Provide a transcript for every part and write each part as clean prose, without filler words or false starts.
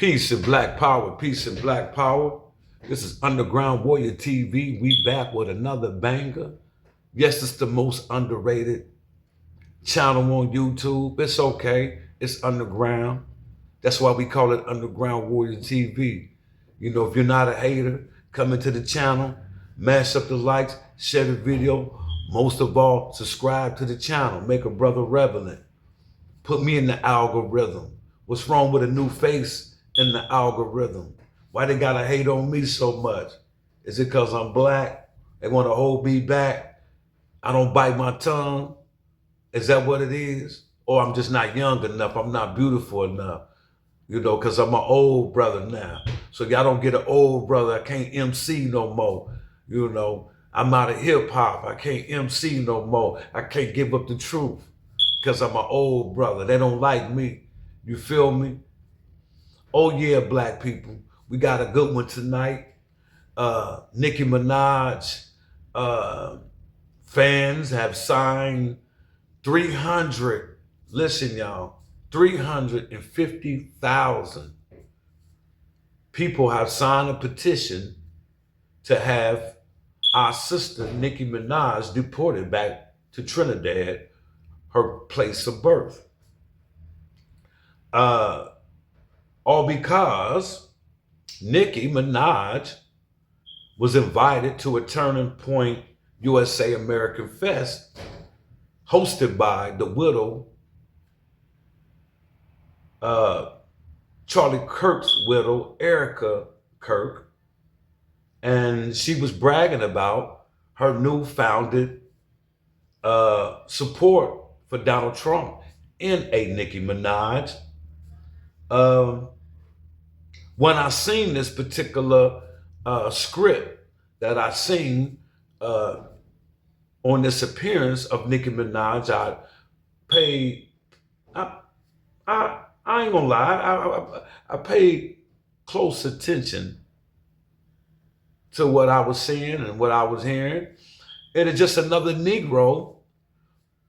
Peace and black power, peace and black power. This is Underground Warrior TV. We back with another banger. Yes, it's the most underrated channel on YouTube. It's okay. It's underground. That's why we call it Underground Warrior TV. You know, if you're not a hater, come into the channel, mash up the likes, share the video. Most of all, subscribe to the channel. Make a brother relevant. Put me in the algorithm. What's wrong with a new face in the algorithm? Why they gotta hate on me so much? Is it because I'm black? They want to hold me back? I don't bite my tongue? Is that what it is? Or I'm just not young enough, I'm not beautiful enough, you know, because I'm an old brother now. So y'all don't get an old brother, I can't MC no more, you know. I'm out of hip hop, I can't MC no more. I can't give up the truth because I'm an old brother. They don't like me, you feel me? Oh yeah, black people, we got a good one tonight. Nicki Minaj fans have signed 300, listen y'all, 350,000 people have signed a petition to have our sister Nicki Minaj deported back to Trinidad, her place of birth. All because Nicki Minaj was invited to a Turning Point USA American Fest hosted by the widow, Charlie Kirk's widow, Erica Kirk, and she was bragging about her new founded support for Donald Trump in a Nicki Minaj. When I seen this particular script that I seen on this appearance of Nicki Minaj, I ain't gonna lie, I paid close attention to what I was seeing and what I was hearing. It is just another Negro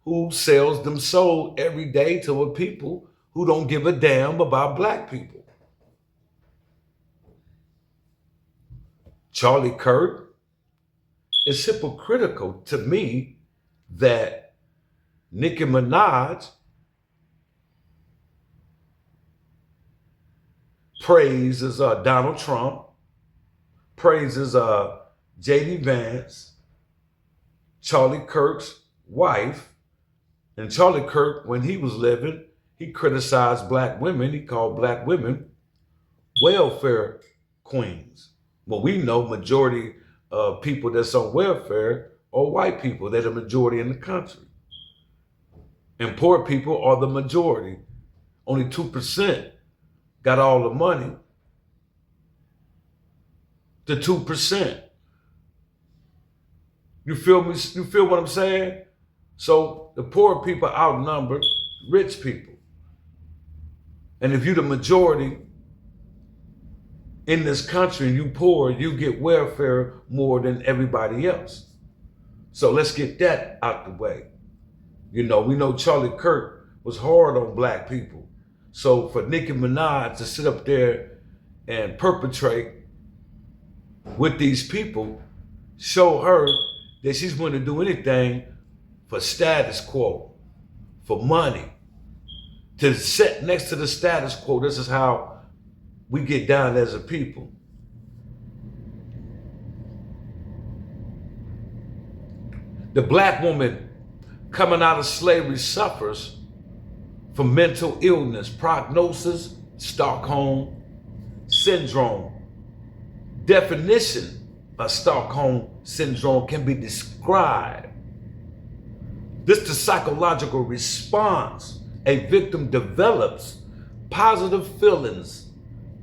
who sells them soul every day to a people who don't give a damn about black people. Charlie Kirk, it's hypocritical to me that Nicki Minaj praises Donald Trump, praises J.D. Vance, Charlie Kirk's wife, and Charlie Kirk, when he was living, he criticized black women. He called black women welfare queens. Well, we know majority of people that's on welfare are white people. They're the majority in the country. And poor people are the majority. Only 2% got all the money. The 2%. You feel me? You feel what I'm saying? So the poor people outnumber rich people. And if you're the majority in this country and you poor, you get welfare more than everybody else. So let's get that out the way. You know, we know Charlie Kirk was hard on black people. So for Nicki Minaj to sit up there and perpetrate with these people, show her that she's going to do anything for status quo, for money. To sit next to the status quo, this is how we get down as a people. The black woman coming out of slavery suffers from mental illness, prognosis, Stockholm syndrome. Definition of Stockholm syndrome can be described. This is the psychological response a victim develops positive feelings.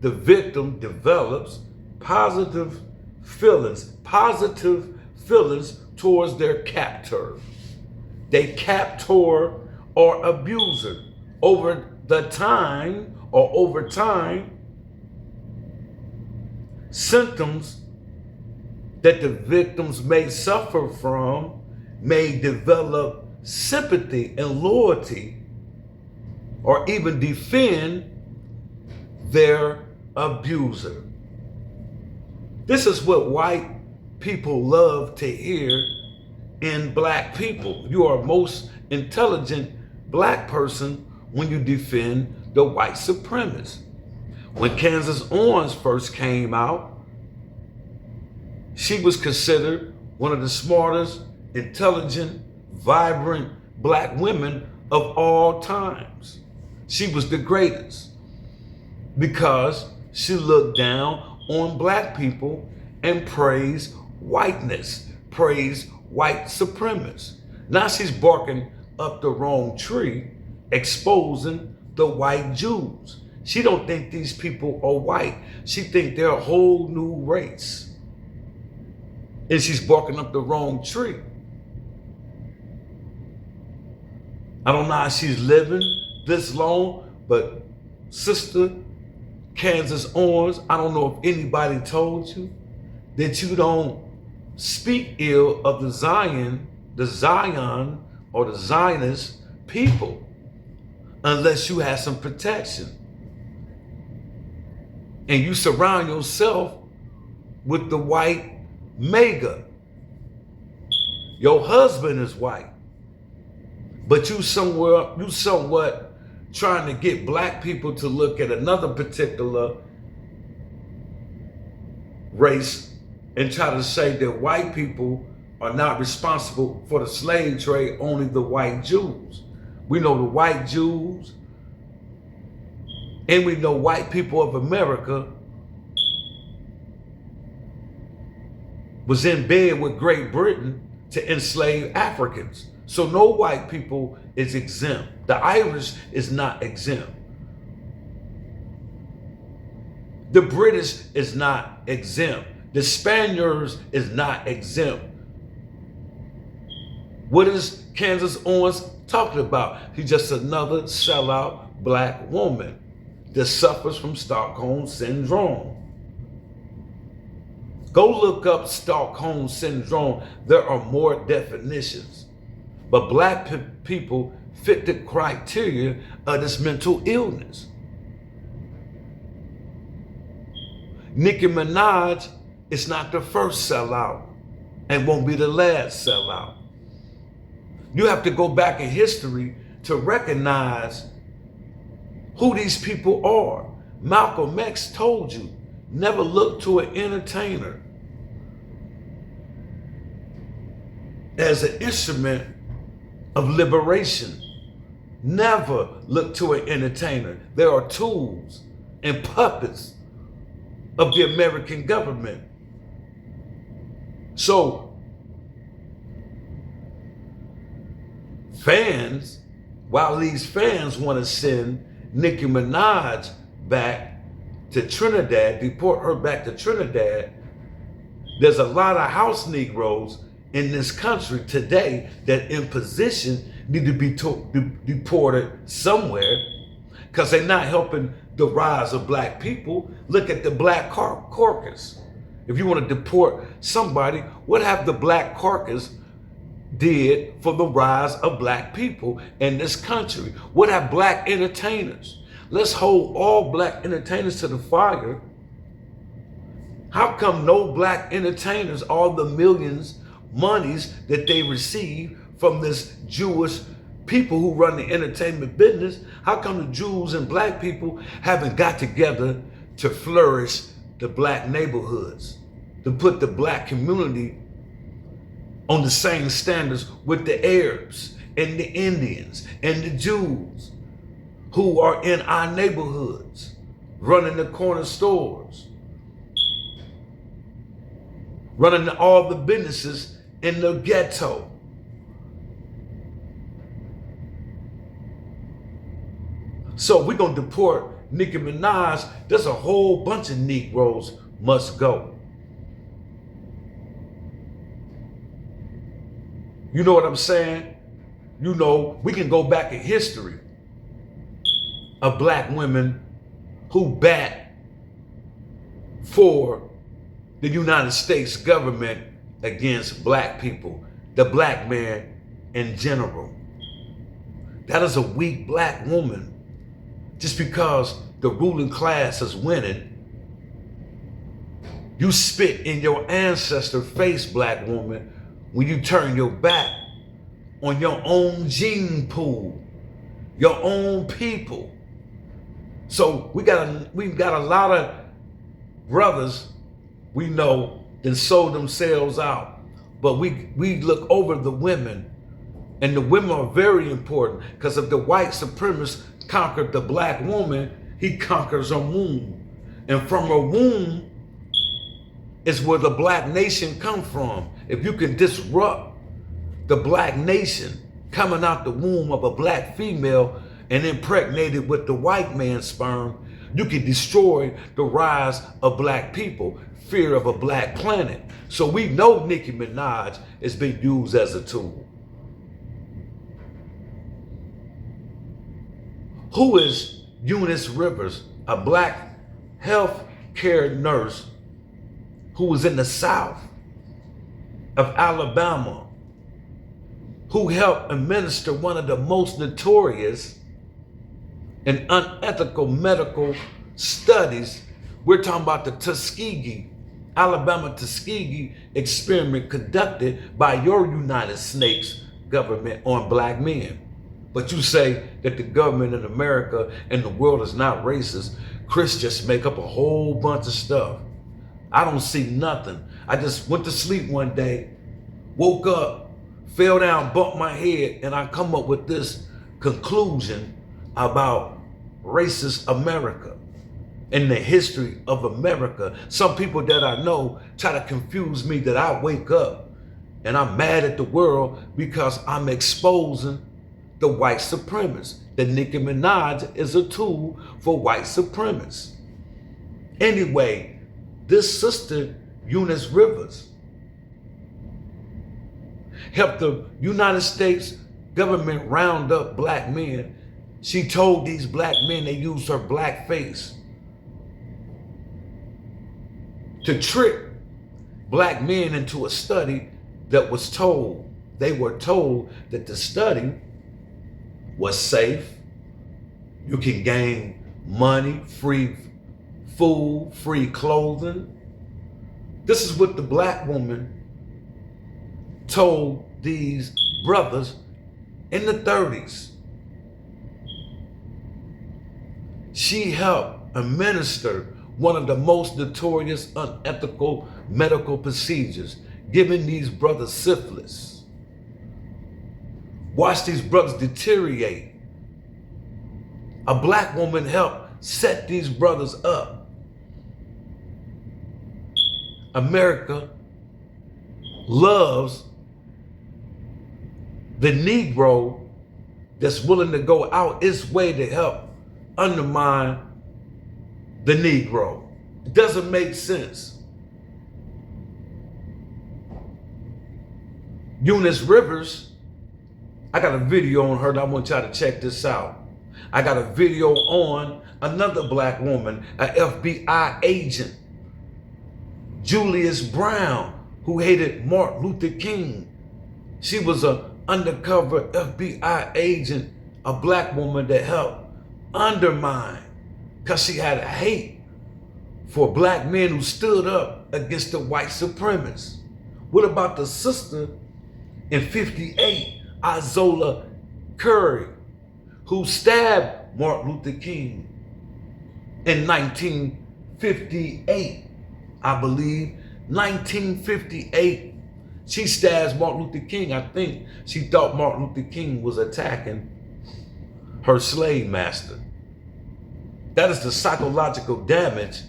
The victim develops positive feelings towards their captor. They captor or abuser. Over time, symptoms that the victims may suffer from may develop sympathy and loyalty, or even defend their abuser. This is what white people love to hear in black people. You are most intelligent black person when you defend the white supremacist. When Candace Owens first came out, she was considered one of the smartest, intelligent, vibrant black women of all times. She was the greatest because she looked down on black people and praised whiteness, praised white supremacists. Now she's barking up the wrong tree, exposing the white Jews. She don't think these people are white. She think they're a whole new race. And she's barking up the wrong tree. I don't know how she's living this long, but Sister Candace Owens, I don't know if anybody told you that you don't speak ill of the Zion or the Zionist people unless you have some protection. And you surround yourself with the white mega. Your husband is white, but you somewhat trying to get black people to look at another particular race and try to say that white people are not responsible for the slave trade, only the white Jews. We know the white Jews, and we know white people of America was in bed with Great Britain to enslave Africans. So no white people is exempt. The Irish is not exempt. The British is not exempt. The Spaniards is not exempt. What is Candace Owens talking about? She's just another sellout black woman that suffers from Stockholm Syndrome. Go look up Stockholm Syndrome. There are more definitions. But black people fit the criteria of this mental illness. Nicki Minaj is not the first sellout and won't be the last sellout. You have to go back in history to recognize who these people are. Malcolm X told you, never look to an entertainer as an instrument of liberation. Never look to an entertainer. There are tools and puppets of the American government. So, fans, while these fans want to send Nicki Minaj back to Trinidad, deport her back to Trinidad, there's a lot of house Negroes in this country today that in position need to be deported somewhere because they're not helping the rise of black people. Look at the Black Caucus. If you want to deport somebody, what have the Black Caucus did for the rise of black people in this country? What have black entertainers? Let's hold all black entertainers to the fire. How come no black entertainers, all the millions, monies that they receive from this Jewish people who run the entertainment business, how come the Jews and black people haven't got together to flourish the black neighborhoods, to put the black community on the same standards with the Arabs and the Indians and the Jews who are in our neighborhoods, running the corner stores, running all the businesses in the ghetto? So we're gonna deport Nicki Minaj. There's a whole bunch of Negroes must go. You know what I'm saying? You know, we can go back in history of black women who bat for the United States government against black people, the black man in general. That is a weak black woman. Just because the ruling class is winning You spit in your ancestor's face, black woman, when you turn your back on your own gene pool, your own people. So we've got a lot of brothers we know that sold themselves out. But we look over the women, and the women are very important, because if the white supremacist conquered the black woman, he conquers her womb. And from her womb is where the black nation come from. If you can disrupt the black nation coming out the womb of a black female and impregnated with the white man's sperm, you can destroy the rise of black people, fear of a black planet. So we know Nicki Minaj is being used as a tool. Who is Eunice Rivers, a black health care nurse who was in the South of Alabama, who helped administer one of the most notorious and unethical medical studies? We're talking about the Tuskegee, Alabama Tuskegee experiment conducted by your United States government on black men. But you say that the government in America and the world is not racist. Christians make up a whole bunch of stuff. I don't see nothing. I just went to sleep one day, woke up, fell down, bumped my head, and I come up with this conclusion about racist America and the history of America. Some people that I know try to confuse me that I wake up and I'm mad at the world because I'm exposing the white supremacists. That Nicki Minaj is a tool for white supremacists. Anyway, this sister, Eunice Rivers, helped the United States government round up black men. She told these black men they used her black face to trick black men into a study that was told, they were told that the study was safe. You can gain money, free food, free clothing. This is what the black woman told these brothers in the 30s. She helped administer one of the most notorious unethical medical procedures, giving these brothers syphilis. Watch these brothers deteriorate. A black woman helped set these brothers up. America loves the Negro that's willing to go out its way to help undermine the Negro. It doesn't make sense. Eunice Rivers, I got a video on her that I want y'all to check this out. I got a video on another black woman, an FBI agent, Julius Brown, who hated Martin Luther King. She was an undercover FBI agent, a black woman that helped undermine, because she had a hate for black men who stood up against the white supremacists. What about the sister in 58, Izola Curry, who stabbed Martin Luther King in 1958, I believe, 1958. She stabs Martin Luther King. I think she thought Martin Luther King was attacking her slave master. That is the psychological damage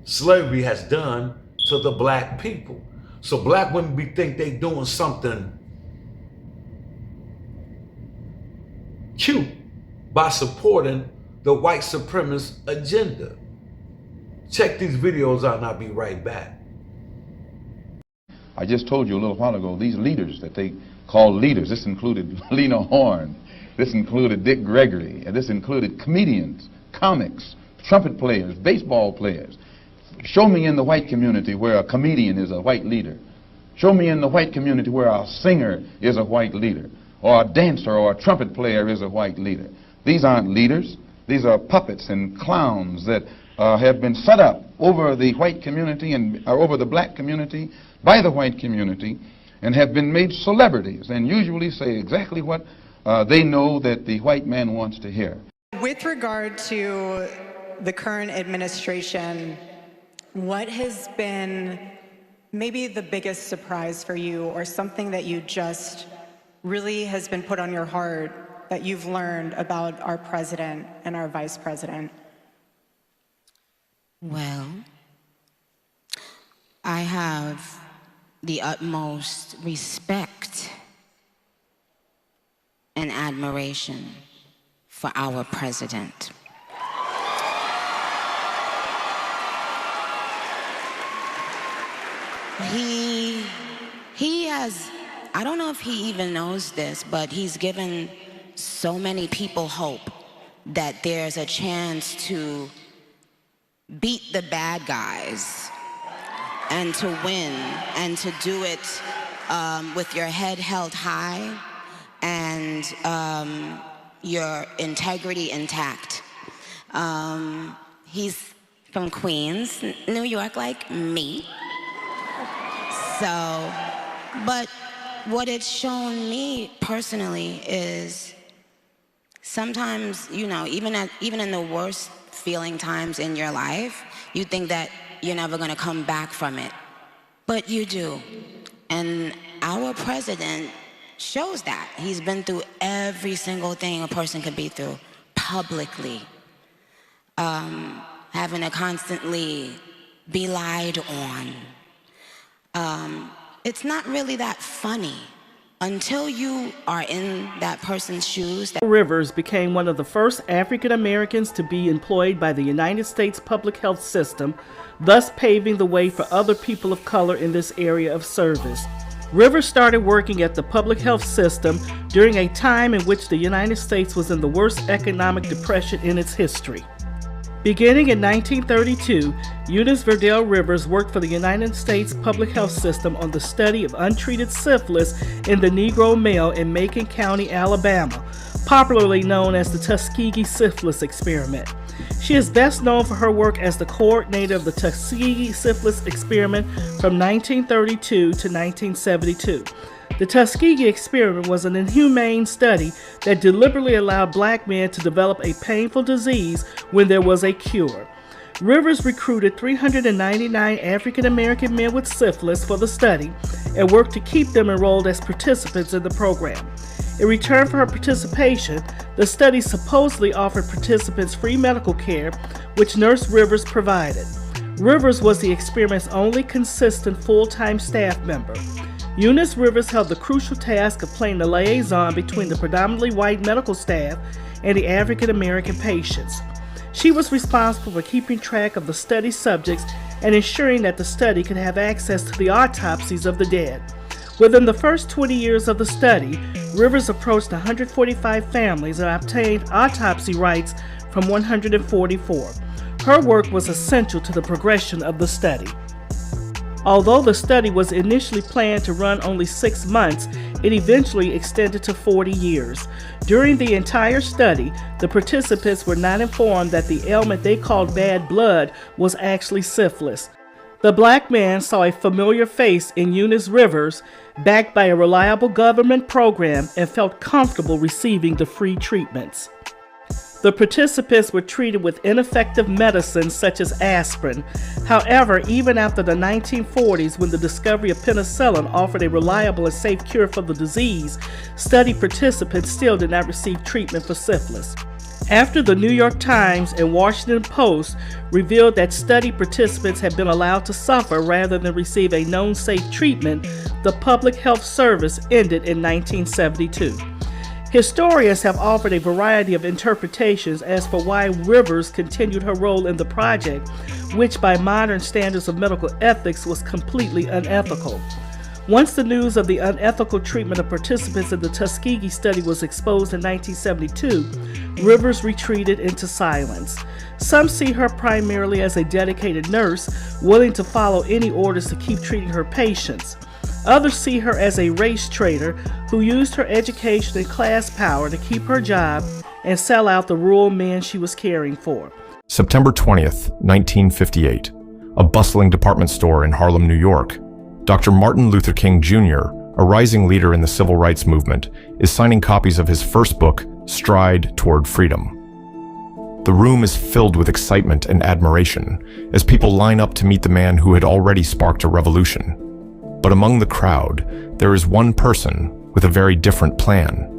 slavery has done to the black people. So black women think they doing something cute by supporting the white supremacist agenda. Check these videos out and I'll be right back. I just told you a little while ago, these leaders that they call leaders, this included Lena Horne, this included Dick Gregory, and this included comedians, comics, trumpet players, baseball players. Show me in the white community where a comedian is a white leader. Show me in the white community where a singer is a white leader, or a dancer or a trumpet player is a white leader. These aren't leaders. These are puppets and clowns that have been set up over the white community and over the black community by the white community, and have been made celebrities, and usually say exactly what they know that the white man wants to hear. With regard to the current administration, what has been maybe the biggest surprise for you, or something that you just really has been put on your heart that you've learned about our president and our vice president? Well, I have the utmost respect and admiration for our president. He has, I don't know if he even knows this, but he's given so many people hope that there's a chance to beat the bad guys and to win, and to do it with your head held high and your integrity intact. He's from Queens, New York, like me. So, but what it's shown me personally is sometimes, you know, even in the worst feeling times in your life, you think that you're never gonna come back from it, but you do. And our president shows that. He's been through every single thing a person could be through publicly, having to constantly be lied on. It's not really that funny until you are in that person's shoes. Rivers became one of the first African Americans to be employed by the United States public health system, thus paving the way for other people of color in this area of service. Rivers started working at the public health system during a time in which the United States was in the worst economic depression in its history. Beginning in 1932, Eunice Verdell Rivers worked for the United States Public Health System on the study of untreated syphilis in the Negro male in Macon County, Alabama, popularly known as the Tuskegee Syphilis Experiment. She is best known for her work as the coordinator of the Tuskegee Syphilis Experiment from 1932 to 1972. The Tuskegee experiment was an inhumane study that deliberately allowed black men to develop a painful disease when there was a cure. Rivers recruited 399 African American men with syphilis for the study and worked to keep them enrolled as participants in the program. In return for her participation, the study supposedly offered participants free medical care, which Nurse Rivers provided. Rivers was the experiment's only consistent full-time staff member. Eunice Rivers held the crucial task of playing the liaison between the predominantly white medical staff and the African American patients. She was responsible for keeping track of the study subjects and ensuring that the study could have access to the autopsies of the dead. Within the first 20 years of the study, Rivers approached 145 families and obtained autopsy rights from 144. Her work was essential to the progression of the study. Although the study was initially planned to run only 6 months, it eventually extended to 40 years. During the entire study, the participants were not informed that the ailment they called bad blood was actually syphilis. The black man saw a familiar face in Eunice Rivers, backed by a reliable government program, and felt comfortable receiving the free treatments. The participants were treated with ineffective medicines such as aspirin. However, even after the 1940s, when the discovery of penicillin offered a reliable and safe cure for the disease, study participants still did not receive treatment for syphilis. After the New York Times and Washington Post revealed that study participants had been allowed to suffer rather than receive a known safe treatment, the Public Health Service ended in 1972. Historians have offered a variety of interpretations as for why Rivers continued her role in the project, which by modern standards of medical ethics was completely unethical. Once the news of the unethical treatment of participants in the Tuskegee study was exposed in 1972, Rivers retreated into silence. Some see her primarily as a dedicated nurse, willing to follow any orders to keep treating her patients. Others see her as a race traitor who used her education and class power to keep her job and sell out the rural men she was caring for. September 20th, 1958. A bustling department store in Harlem, New York. Dr. Martin Luther King Jr., a rising leader in the civil rights movement, is signing copies of his first book, Stride Toward Freedom. The room is filled with excitement and admiration as people line up to meet the man who had already sparked a revolution. But among the crowd, there is one person with a very different plan.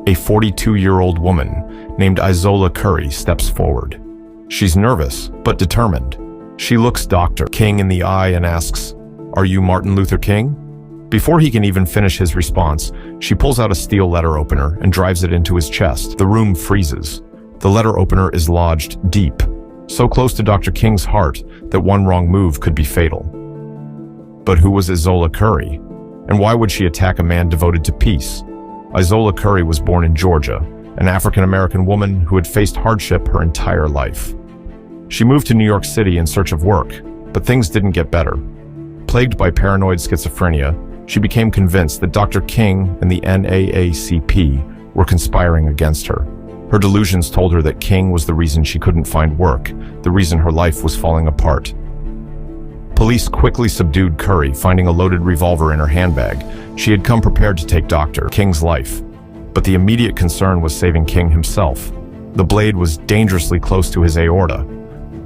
A 42-year-old woman named Izola Curry steps forward. She's nervous, but determined. She looks Dr. King in the eye and asks, "Are you Martin Luther King?" Before he can even finish his response, she pulls out a steel letter opener and drives it into his chest. The room freezes. The letter opener is lodged deep, so close to Dr. King's heart that one wrong move could be fatal. But who was Izola Curry? And why would she attack a man devoted to peace? Izola Curry was born in Georgia, an African-American woman who had faced hardship her entire life. She moved to New York City in search of work, but things didn't get better. Plagued by paranoid schizophrenia, she became convinced that Dr. King and the NAACP were conspiring against her. Her delusions told her that King was the reason she couldn't find work, the reason her life was falling apart. Police quickly subdued Curry, finding a loaded revolver in her handbag. She had come prepared to take Dr. King's life, but the immediate concern was saving King himself. The blade was dangerously close to his aorta.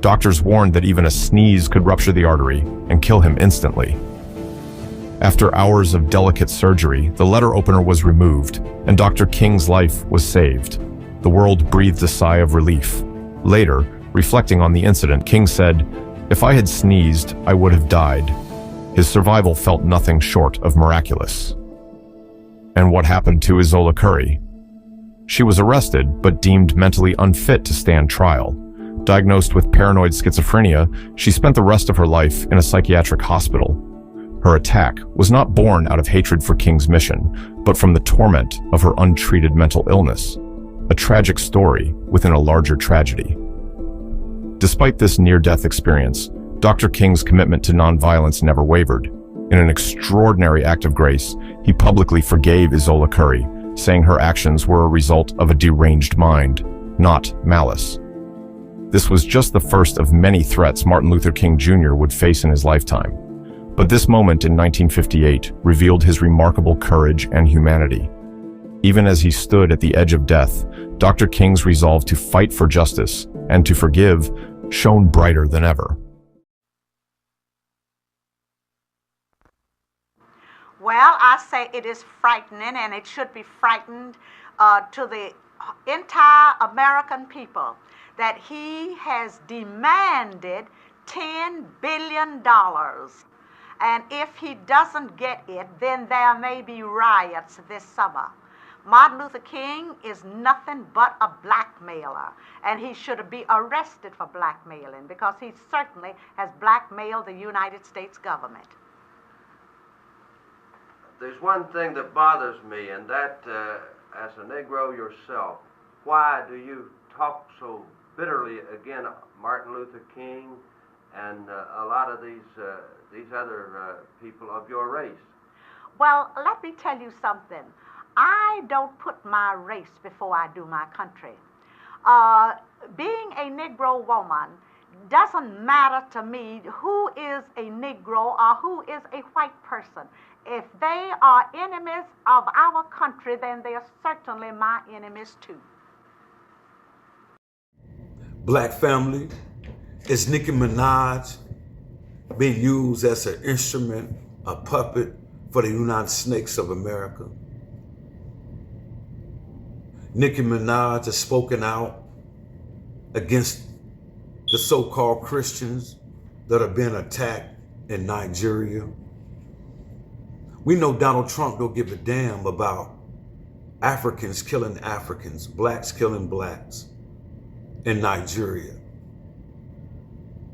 Doctors warned that even a sneeze could rupture the artery and kill him instantly. After hours of delicate surgery, the letter opener was removed, and Dr. King's life was saved. The world breathed a sigh of relief. Later, reflecting on the incident, King said, "If I had sneezed, I would have died." His survival felt nothing short of miraculous. And what happened to Izola Curry? She was arrested, but deemed mentally unfit to stand trial. Diagnosed with paranoid schizophrenia, she spent the rest of her life in a psychiatric hospital. Her attack was not born out of hatred for King's mission, but from the torment of her untreated mental illness. A tragic story within a larger tragedy. Despite this near-death experience, Dr. King's commitment to nonviolence never wavered. In an extraordinary act of grace, he publicly forgave Izola Curry, saying her actions were a result of a deranged mind, not malice. This was just the first of many threats Martin Luther King Jr. would face in his lifetime. But this moment in 1958 revealed his remarkable courage and humanity. Even as he stood at the edge of death, Dr. King's resolve to fight for justice and to forgive shone brighter than ever. Well, I say it is frightening, and it should be frightened to the entire American people that he has demanded $10 billion. And if he doesn't get it, then there may be riots this summer. Martin Luther King is nothing but a blackmailer, and he should be arrested for blackmailing because he certainly has blackmailed the United States government. There's one thing that bothers me, and that, as a Negro yourself, why do you talk so bitterly against Martin Luther King and a lot of these other people of your race? Well, let me tell you something. I don't put my race before I do my country. Being a Negro woman doesn't matter to me who is a Negro or who is a white person. If they are enemies of our country, then they are certainly my enemies too. Black family, is Nicki Minaj being used as an instrument, a puppet for the United Snakes of America? Nicki Minaj has spoken out against the so-called Christians that are being attacked in Nigeria. We know Donald Trump don't give a damn about Africans killing Africans, blacks killing blacks in Nigeria.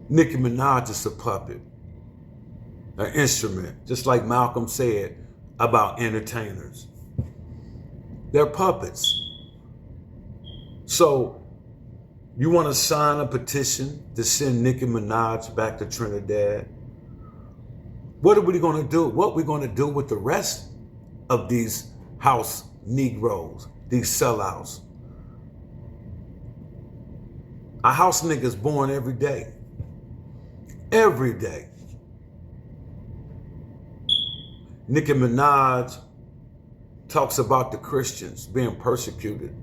Nicki Minaj is a puppet, an instrument, just like Malcolm said about entertainers. They're puppets. So you want to sign a petition to send Nicki Minaj back to Trinidad? What are we going to do? What are we going to do with the rest of these house Negroes, these sellouts? A house nigga's born every day. Every day. Nicki Minaj talks about the Christians being persecuted.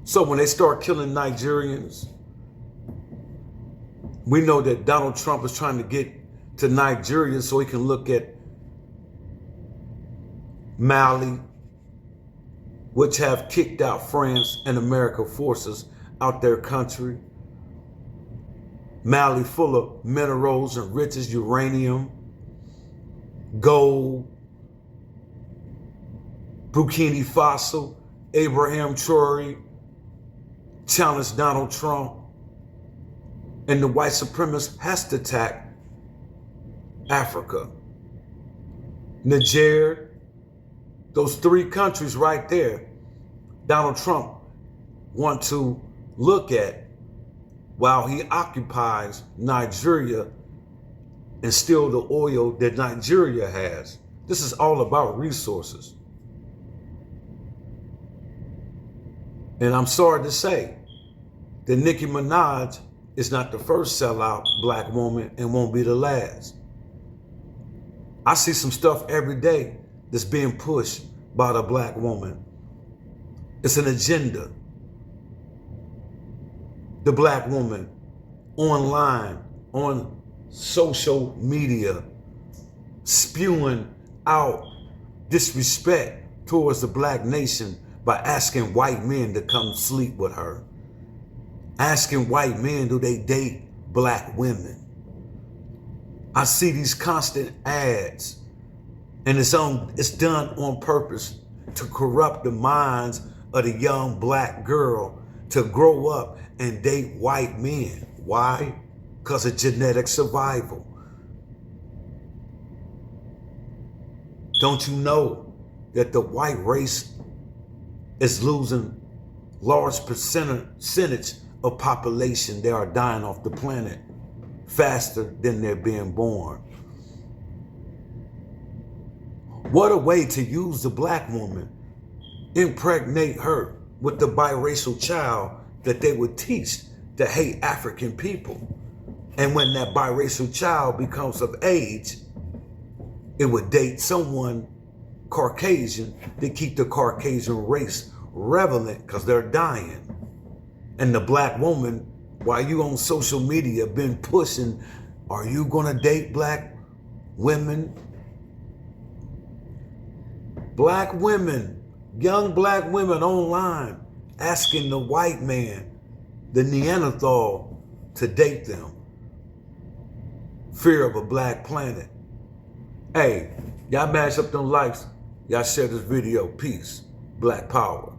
So when they start killing Nigerians, we know that Donald Trump is trying to get to Nigeria so he can look at Mali, which have kicked out France and American forces out their country. Mali full of minerals and riches, uranium, gold. Burkina Faso, Abraham Traore challenged Donald Trump, and the white supremacist has to attack Africa. Niger, those three countries right there, Donald Trump want to look at while he occupies Nigeria and steal the oil that Nigeria has. This is all about resources. And I'm sorry to say that Nicki Minaj is not the first sellout black woman and won't be the last. I see some stuff every day that's being pushed by the black woman. It's an agenda. The black woman online, on social media, spewing out disrespect towards the black nation by asking white men to come sleep with her. Asking white men, do they date black women? I see these constant ads, and it's done on purpose to corrupt the minds of the young black girl to grow up and date white men. Why? Because of genetic survival. Don't you know that the white race is losing large percentage of population? They are dying off the planet faster than they're being born. What a way to use the black woman, impregnate her with the biracial child that they would teach to hate African people. And when that biracial child becomes of age, it would date someone Caucasian to keep the Caucasian race relevant because they're dying. And the black woman, while you on social media been pushing, are you gonna date black women? Black women, young black women online asking the white man, the Neanderthal, to date them. Fear of a black planet. Hey, y'all mash up them likes. Y'all share this video. Peace. Black power.